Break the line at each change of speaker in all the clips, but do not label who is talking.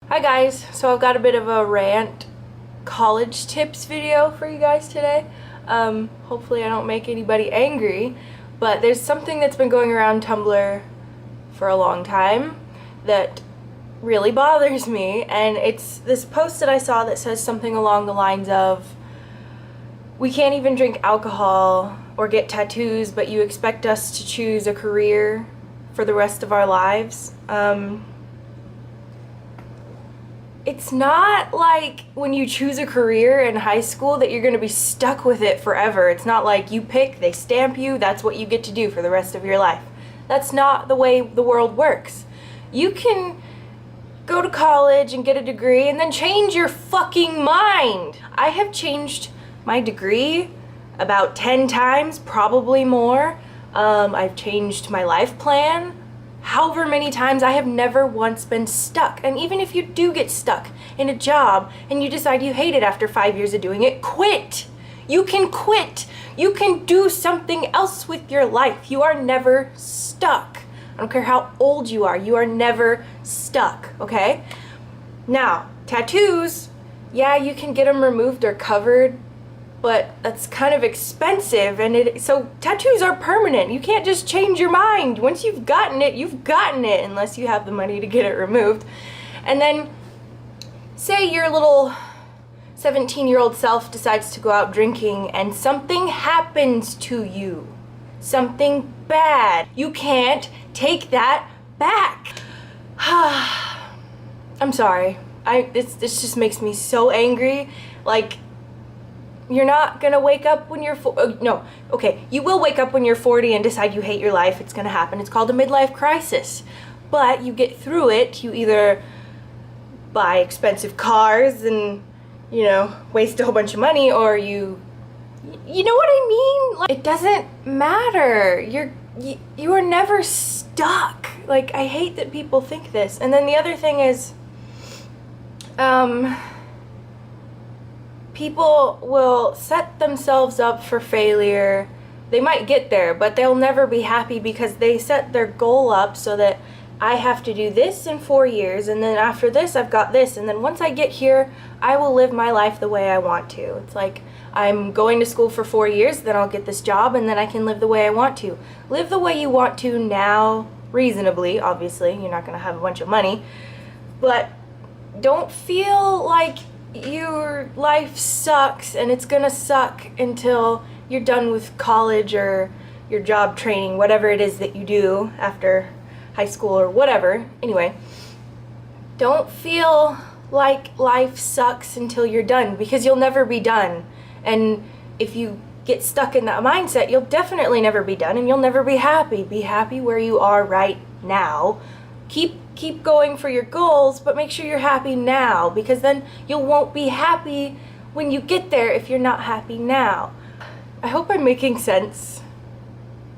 Hi guys, so I've got a bit of a rant college tips video for you guys today. Hopefully I don't make anybody angry, but there's something that's been going around Tumblr for a long time that really bothers me, and it's this post that I saw that says something along the lines of, we can't even drink alcohol or get tattoos, but you expect us to choose a career for the rest of our lives. It's not like when you choose a career in high school that you're going to be stuck with it forever. It's not like you pick, they stamp you, that's what you get to do for the rest of your life. That's not the way the world works. You can go to college and get a degree and then change your fucking mind. I have changed my degree about 10 times, probably more. I've changed my life plan however many times. I have never once been stuck. And even if you do get stuck in a job and you decide you hate it after 5 years of doing it, quit. You can quit. You can do something else with your life. You are never stuck. I don't care how old you are never stuck, okay? Now, tattoos, yeah, you can get them removed or covered, but that's kind of expensive, and so tattoos are permanent. You can't just change your mind. Once you've gotten it, unless you have the money to get it removed. And then say your little 17-year-old self decides to go out drinking and something happens to you. Something bad. You can't take that back. I'm sorry. This just makes me so angry. Like, you're not gonna wake up when you're you will wake up when you're 40 and decide you hate your life. It's gonna happen. It's called a midlife crisis. But you get through it. You either buy expensive cars and, waste a whole bunch of money, or you know what I mean? Like, it doesn't matter. You are never stuck. Like, I hate that people think this. And then the other thing is, people will set themselves up for failure. They might get there, but they'll never be happy because they set their goal up so that I have to do this in 4 years, and then after this I've got this, and then once I get here, I will live my life the way I want to. It's like, I'm going to school for 4 years, then I'll get this job, and then I can live the way I want to. Live the way you want to now, reasonably, obviously. You're not going to have a bunch of money, but don't feel like your life sucks and it's gonna suck until you're done with college or your job training, whatever it is that you do after high school or whatever. Anyway, don't feel like life sucks until you're done, because you'll never be done. And if you get stuck in that mindset, you'll definitely never be done and you'll never be happy. Be happy where you are right now. Keep going for your goals, but make sure you're happy now, because then you won't be happy when you get there if you're not happy now. I hope I'm making sense.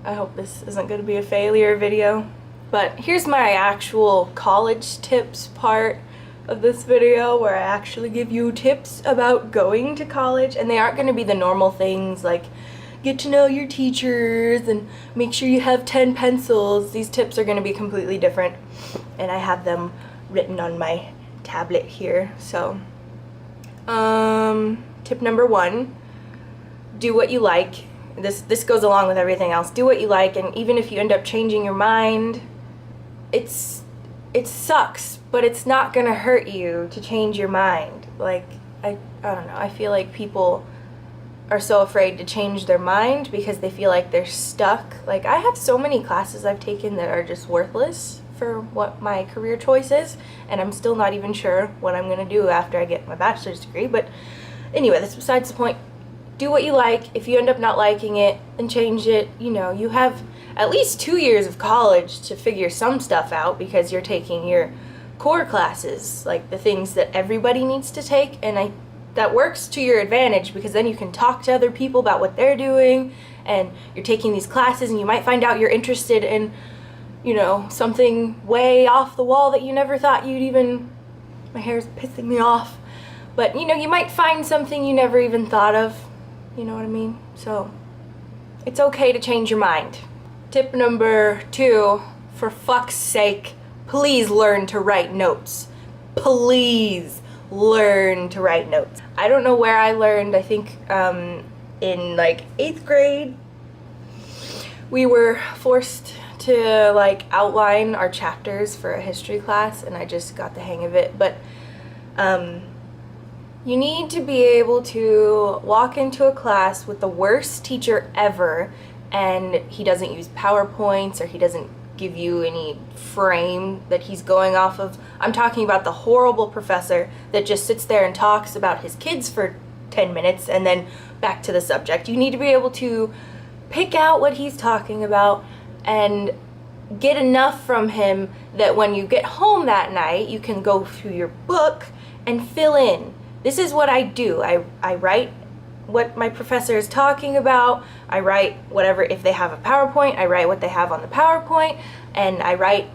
I hope this isn't going to be a failure video, but here's my actual college tips part of this video, where I actually give you tips about going to college, and they aren't going to be the normal things like get to know your teachers and make sure you have 10 pencils. These tips are going to be completely different, and I have them written on my tablet here. So, tip number 1, do what you like. This goes along with everything else. Do what you like, and even if you end up changing your mind, it sucks, but it's not going to hurt you to change your mind. Like, I don't know, I feel like people are so afraid to change their mind because they feel like they're stuck. Like, I have so many classes I've taken that are just worthless for what my career choice is, and I'm still not even sure what I'm going to do after I get my bachelor's degree. But anyway, that's besides the point. Do what you like. If you end up not liking it, then change it. You have at least 2 years of college to figure some stuff out, because you're taking your core classes, like the things that everybody needs to take, and that works to your advantage, because then you can talk to other people about what they're doing, and you're taking these classes, and you might find out you're interested in, something way off the wall that you never thought you'd even... My hair's pissing me off. But, you might find something you never even thought of. You know what I mean? So, it's okay to change your mind. Tip number 2, for fuck's sake, please learn to write notes. please learn to write notes. I don't know where I learned. I think in like 8th grade we were forced to like outline our chapters for a history class, and I just got the hang of it. But you need to be able to walk into a class with the worst teacher ever, and he doesn't use PowerPoints, or he doesn't give you any frame that he's going off of. I'm talking about the horrible professor that just sits there and talks about his kids for 10 minutes and then back to the subject. You need to be able to pick out what he's talking about and get enough from him that when you get home that night, you can go through your book and fill in. This is what I do. I write what my professor is talking about. I write whatever, if they have a PowerPoint, I write what they have on the PowerPoint, and I write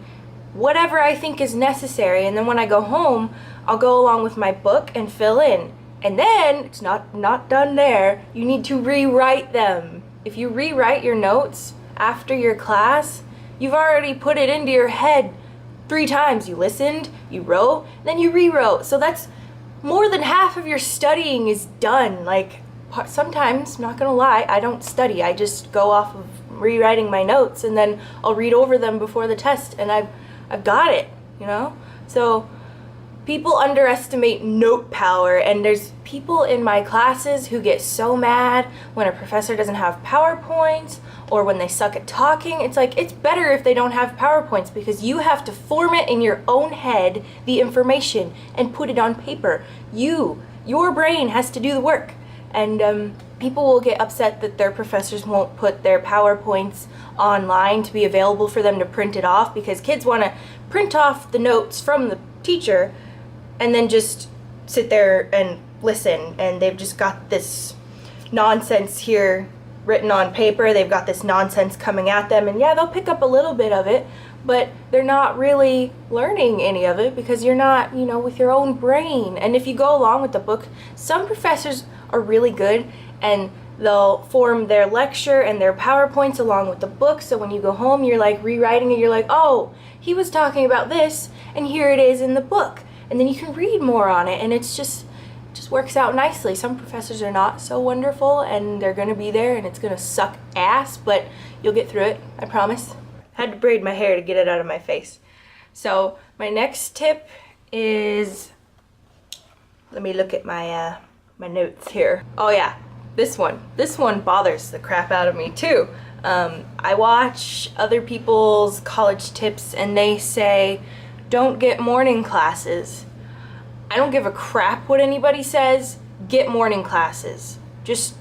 whatever I think is necessary. And then when I go home, I'll go along with my book and fill in. And then it's not done there. You need to rewrite them. If you rewrite your notes after your class, you've already put it into your head 3 times. You listened, you wrote, then you rewrote. So that's more than half of your studying is done. Like, sometimes, not gonna lie, I don't study. I just go off of rewriting my notes, and then I'll read over them before the test, and I've got it, you know? So people underestimate note power, and there's people in my classes who get so mad when a professor doesn't have PowerPoints or when they suck at talking. It's like, it's better if they don't have PowerPoints, because you have to form it in your own head, the information, and put it on paper. Your brain has to do the work. And people will get upset that their professors won't put their PowerPoints online to be available for them to print it off, because kids want to print off the notes from the teacher and then just sit there and listen, and they've just got this nonsense here written on paper. They've got this nonsense coming at them, and yeah, they'll pick up a little bit of it, but they're not really learning any of it because you're not, you know, with your own brain. And if you go along with the book, some professors are really good, and they'll form their lecture and their PowerPoints along with the book, so when you go home, you're like rewriting it, you're like, oh, he was talking about this, and here it is in the book. And then you can read more on it, and it just works out nicely. Some professors are not so wonderful, and they're gonna be there, and it's gonna suck ass, but you'll get through it, I promise. Had to braid my hair to get it out of my face. So my next tip is, let me look at my my notes here. Oh yeah, this one bothers the crap out of me too. I watch other people's college tips, and they say, don't get morning classes. I don't give a crap what anybody says. Get morning classes. Just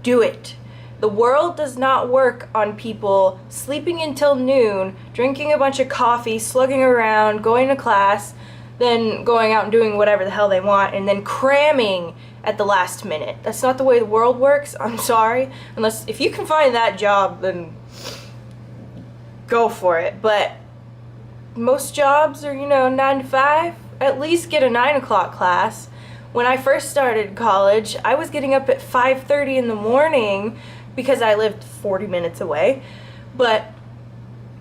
do it. The world does not work on people sleeping until noon, drinking a bunch of coffee, slugging around, going to class, then going out and doing whatever the hell they want, and then cramming at the last minute. That's not the way the world works. I'm sorry. Unless, if you can find that job, then go for it. But most jobs are, 9 to 5. At least get a 9 o'clock class. When I first started college, I was getting up at 5:30 in the morning because I lived 40 minutes away. But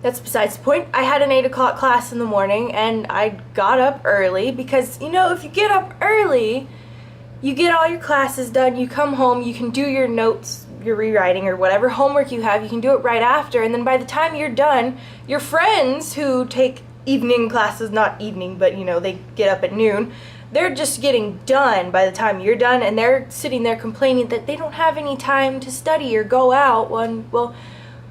that's besides the point. I had an 8 o'clock class in the morning, and I got up early because, if you get up early, you get all your classes done, you come home, you can do your notes, your rewriting, or whatever homework you have, you can do it right after, and then by the time you're done, your friends who take evening classes, not evening, but they get up at noon, they're just getting done by the time you're done, and they're sitting there complaining that they don't have any time to study or go out. Well,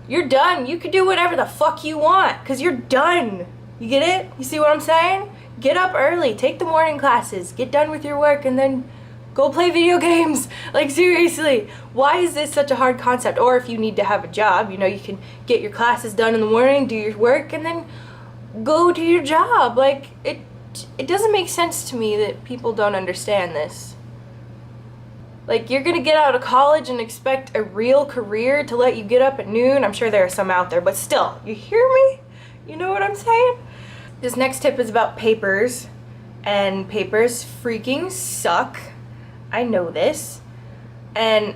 you're done. You can do whatever the fuck you want, because you're done. You get it? You see what I'm saying? Get up early, take the morning classes, get done with your work, and then go play video games. Like, seriously, why is this such a hard concept? Or if you need to have a job, you can get your classes done in the morning, do your work, and then go to your job. Like, it doesn't make sense to me that people don't understand this. Like, you're gonna get out of college and expect a real career to let you get up at noon? I'm sure there are some out there, but still, you hear me? You know what I'm saying? This next tip is about papers, and papers freaking suck. I know this. And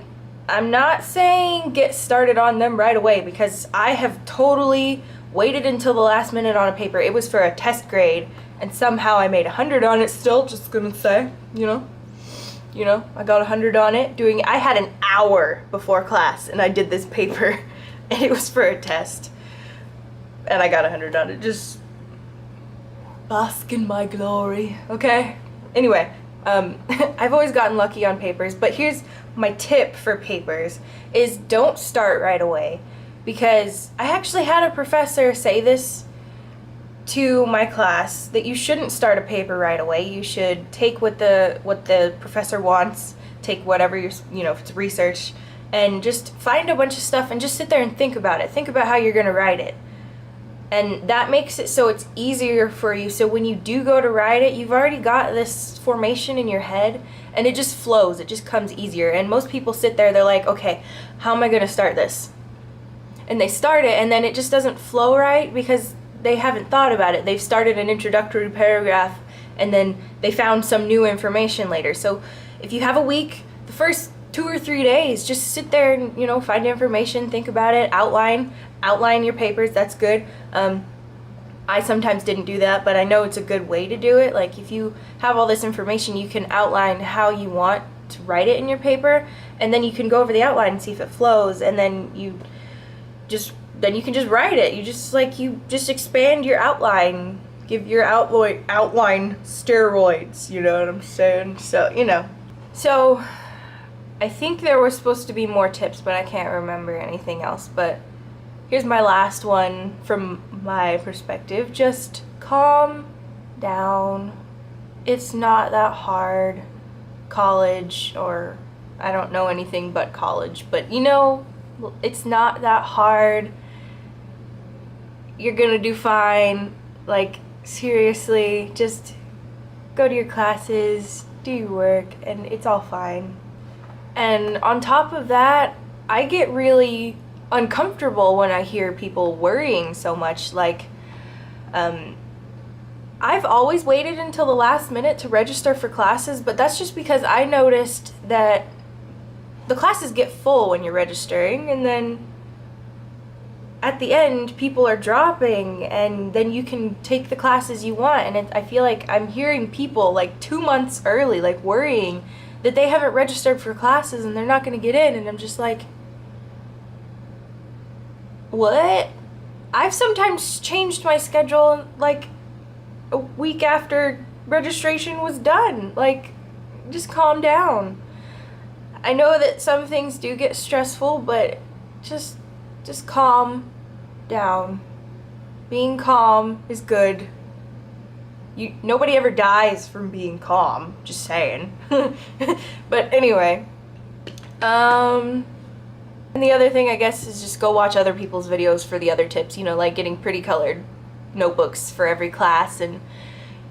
I'm not saying get started on them right away, because I have totally waited until the last minute on a paper. It was for a test grade, and somehow I made 100 on it still, just gonna say, you know, I got 100 on it I had an hour before class and I did this paper and it was for a test and I got 100 on it. Just bask in my glory, okay? Anyway, I've always gotten lucky on papers, but here's my tip for papers is don't start right away, because I actually had a professor say this to my class, that you shouldn't start a paper right away. You should take what the professor wants, take whatever you're, if it's research, and just find a bunch of stuff and just sit there and think about it. Think about how you're gonna write it. And that makes it so it's easier for you. So when you do go to write it, you've already got this formation in your head and it just flows. It just comes easier. And most people sit there, they're like, okay, how am I gonna start this? And they start it and then it just doesn't flow right because they haven't thought about it. They've started an introductory paragraph and then they found some new information later. So if you have a week, the first 2 or 3 days, just sit there and, find information, think about it, outline your papers. That's good. I sometimes didn't do that, but I know it's a good way to do it. Like if you have all this information, you can outline how you want to write it in your paper, and then you can go over the outline and see if it flows, and then you can just write it. You just expand your outline, give your outline steroids, you know what I'm saying? So I think there were supposed to be more tips, but I can't remember anything else. But here's my last one from my perspective. Just calm down. It's not that hard. College, or I don't know anything but college, but it's not that hard. You're gonna do fine. Like, seriously, just go to your classes, do your work, and it's all fine. And on top of that, I get really uncomfortable when I hear people worrying so much. Like, I've always waited until the last minute to register for classes, but that's just because I noticed that the classes get full when you're registering, and then at the end people are dropping, and then you can take the classes you want. And I feel like I'm hearing people like 2 months early like worrying that they haven't registered for classes and they're not going to get in, and I'm just like, what? I've sometimes changed my schedule like a week after registration was done. Like, just calm down. I know that some things do get stressful, but just calm down. Being calm is good. Nobody ever dies from being calm, just saying. But anyway, and the other thing, I guess, is just go watch other people's videos for the other tips, like getting pretty colored notebooks for every class, and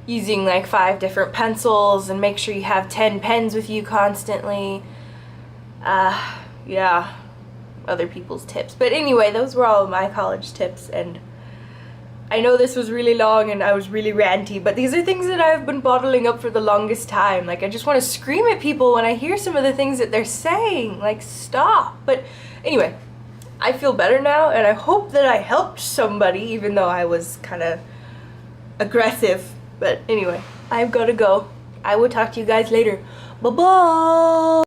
using like 5 different pencils, and make sure you have 10 pens with you constantly. Yeah, other people's tips. But anyway, those were all my college tips, and I know this was really long and I was really ranty, but these are things that I've been bottling up for the longest time. Like, I just want to scream at people when I hear some of the things that they're saying. Like, stop. But anyway, I feel better now, and I hope that I helped somebody, even though I was kind of aggressive. But anyway, I've got to go. I will talk to you guys later. Bye-bye!